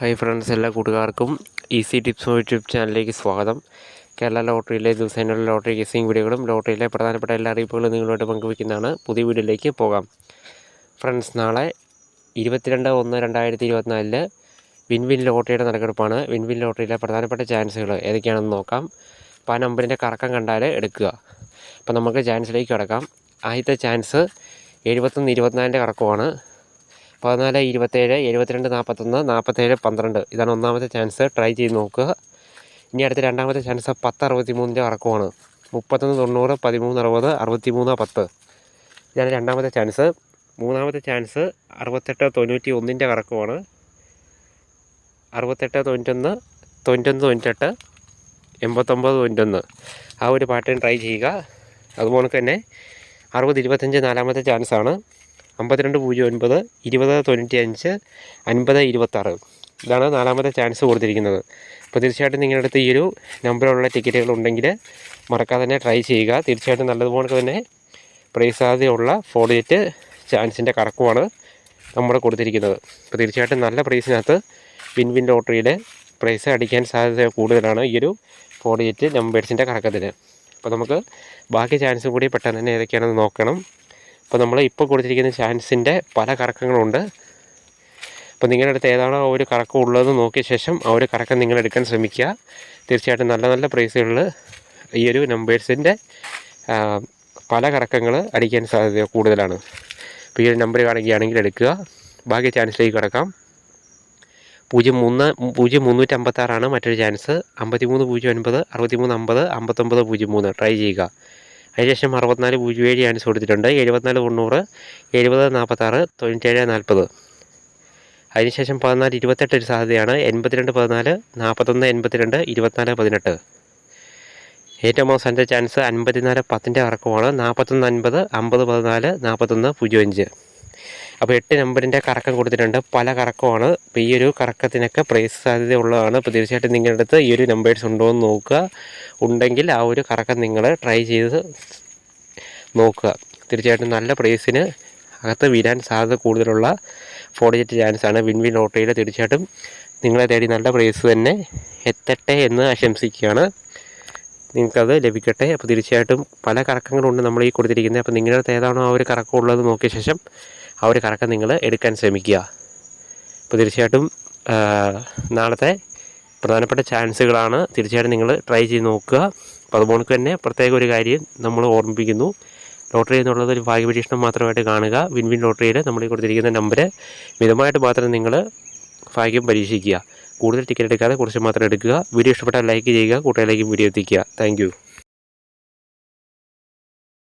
Hi friends, എല്ലാ കൂട്ടുകാർക്കും easy tips YouTube ചാനലിലേക്ക് സ്വാഗതം. കേരള ലോട്ടറിയിലെ ദിവസേനയുള്ള ലോട്ടറി ഗെസ്സിംഗ് വീഡിയോകളും ലോട്ടറിയിലെ പ്രധാനപ്പെട്ട എല്ലാ അറിയിപ്പുകളും നിങ്ങളുമായിട്ട് പങ്കുവയ്ക്കുന്നതാണ്. പുതിയ വീഡിയോയിലേക്ക് പോകാം. ഫ്രണ്ട്സ്, നാളെ 22/1/2024 വിൻവിൻ ലോട്ടറിയുടെ നറുക്കെടുപ്പാണ്. വിൻവിൻ ലോട്ടറിയിലെ പ്രധാനപ്പെട്ട ചാൻസുകൾ ഏതൊക്കെയാണെന്ന് നോക്കാം. അപ്പോൾ ആ നമ്പറിൻ്റെ കറക്കം കണ്ടാൽ എടുക്കുക. അപ്പോൾ നമുക്ക് ചാൻസിലേക്ക് കിടക്കാം. ആദ്യത്തെ ചാൻസ് 71-24 കറക്കമാണ്. 14, 27, 72, 41, 47, 12 ഇതാണ് ഒന്നാമത്തെ ചാൻസ്. ട്രൈ ചെയ്ത് നോക്കുക. ഇനി അടുത്ത രണ്ടാമത്തെ ചാൻസ് 10-63 കറക്കമാണ്. 31, 90, 13, 60, 63, 10 ഇതാണ് രണ്ടാമത്തെ ചാൻസ്. മൂന്നാമത്തെ ചാൻസ് 68, 91 കറക്കമാണ്. 68, 91, 91, 98, 89, 91 ആ ഒരു പാറ്റേൺ ട്രൈ ചെയ്യുക. അതുപോലെ തന്നെ 60, 25 നാലാമത്തെ ചാൻസാണ്. 52, 09, 20, 95, 50, 26 ഇതാണ് നാലാമത്തെ ചാൻസ് കൊടുത്തിരിക്കുന്നത്. അപ്പോൾ തീർച്ചയായിട്ടും നിങ്ങളുടെ അടുത്ത് ഈ ഒരു നമ്പറിലുള്ള ടിക്കറ്റുകൾ ഉണ്ടെങ്കിൽ മറക്കാതെ തന്നെ ട്രൈ ചെയ്യുക. തീർച്ചയായിട്ടും നല്ലതുപോലെ തന്നെ പ്രൈസ് സാധ്യതയുള്ള 48 ചാൻസിൻ്റെ കറക്കമാണ് നമ്മൾ കൊടുത്തിരിക്കുന്നത്. അപ്പോൾ തീർച്ചയായിട്ടും നല്ല പ്രൈസിനകത്ത് വിൻവിൻ ലോട്ടറിയിൽ പ്രൈസ് അടിക്കാൻ സാധ്യത കൂടുതലാണ് ഈ ഒരു 48 നമ്പേഴ്സിൻ്റെ കറക്കത്തിന്. അപ്പോൾ നമുക്ക് ബാക്കി ചാൻസും കൂടി പെട്ടെന്ന് തന്നെ ഏതൊക്കെയാണെന്ന് നോക്കണം. അപ്പോൾ നമ്മൾ ഇപ്പോൾ കൊടുത്തിരിക്കുന്ന ചാൻസിൻ്റെ പല കറക്കങ്ങളുണ്ട്. അപ്പോൾ നിങ്ങളുടെ അടുത്ത് ഏതാണോ ആ ഒരു കറക്കം ഉള്ളതെന്ന് നോക്കിയ ശേഷം ആ ഒരു കറക്കം നിങ്ങൾ എടുക്കാൻ ശ്രമിക്കുക. തീർച്ചയായിട്ടും നല്ല നല്ല പ്രൈസുകളിൽ ഈ ഒരു നമ്പേഴ്സിൻ്റെ പല കറക്കങ്ങൾ അടിക്കാൻ സാധ്യത കൂടുതലാണ്. അപ്പോൾ ഈ ഒരു നമ്പർ കാണുകയാണെങ്കിൽ എടുക്കുക. ബാക്കി ചാൻസിലേക്ക് കിടക്കാം. 0356 മറ്റൊരു ചാൻസ്. 5309, 6350, 5903 ട്രൈ ചെയ്യുക. അതിനുശേഷം 6407 ചാൻസ് കൊടുത്തിട്ടുണ്ട്. 7490, 7046, 9740 അതിനുശേഷം 1428 ഒരു സാധ്യതയാണ്. 8214, 4182, 2418 ഏറ്റവും അവസാനത്തെ ചാൻസ് 5410 കറക്കമാണ്. 4150, 5014, 4105 അപ്പോൾ 8 നമ്പറിൻ്റെ കറക്കം കൊടുത്തിട്ടുണ്ട്. പല കറക്കമാണ്. അപ്പോൾ ഈ ഒരു കറക്കത്തിനൊക്കെ പ്രൈസ് സാധ്യത ഉള്ളതാണ്. അപ്പോൾ തീർച്ചയായിട്ടും നിങ്ങളുടെ അടുത്ത് ഈ ഒരു നമ്പേഴ്സ് ഉണ്ടോ എന്ന് നോക്കുക. ഉണ്ടെങ്കിൽ ആ ഒരു കറക്കം നിങ്ങൾ ട്രൈ ചെയ്ത് നോക്കുക. തീർച്ചയായിട്ടും നല്ല പ്രൈസിന് അകത്ത് വീഴാൻ സാധ്യത കൂടുതലുള്ള 48 ചാൻസാണ് വിൻവിൻ ലോട്ടറിയിൽ. തീർച്ചയായിട്ടും നിങ്ങളെ തേടി നല്ല പ്രൈസ് തന്നെ എത്തട്ടെ എന്ന് ആശംസിക്കുകയാണ്. നിങ്ങൾക്കത് ലഭിക്കട്ടെ. അപ്പോൾ തീർച്ചയായിട്ടും പല കറക്കങ്ങളുണ്ട് നമ്മൾ ഈ കൊടുത്തിരിക്കുന്നത്. അപ്പോൾ നിങ്ങളുടെ അടുത്ത് ഏതാണോ ആ ഒരു കറക്കം ഉള്ളത് നോക്കിയ ശേഷം ആ ഒരു കറക്കം നിങ്ങൾ എടുക്കാൻ ശ്രമിക്കുക. അപ്പോൾ തീർച്ചയായിട്ടും നാളത്തെ പ്രധാനപ്പെട്ട ചാൻസുകളാണ്. തീർച്ചയായിട്ടും നിങ്ങൾ ട്രൈ ചെയ്ത് നോക്കുക. അപ്പോൾ അതുപോലെ തന്നെ പ്രത്യേക ഒരു കാര്യം നമ്മൾ ഓർമ്മിപ്പിക്കുന്നു. ലോട്ടറി എന്നുള്ളത് ഒരു ഭാഗ്യപരീക്ഷണം മാത്രമായിട്ട് കാണുക. വിൻവിൻ ലോട്ടറിയിൽ നമ്മൾ കൊടുത്തിരിക്കുന്ന നമ്പർ മിതമായിട്ട് മാത്രം നിങ്ങൾ ഭാഗ്യം പരീക്ഷിക്കുക. കൂടുതൽ ടിക്കറ്റ് എടുക്കാതെ കുറച്ച് മാത്രം എടുക്കുക. വീഡിയോ ഇഷ്ടപ്പെട്ടാൽ ലൈക്ക് ചെയ്യുക, കൂട്ടുകാരിലേക്കും വീഡിയോ എത്തിക്കുക. താങ്ക്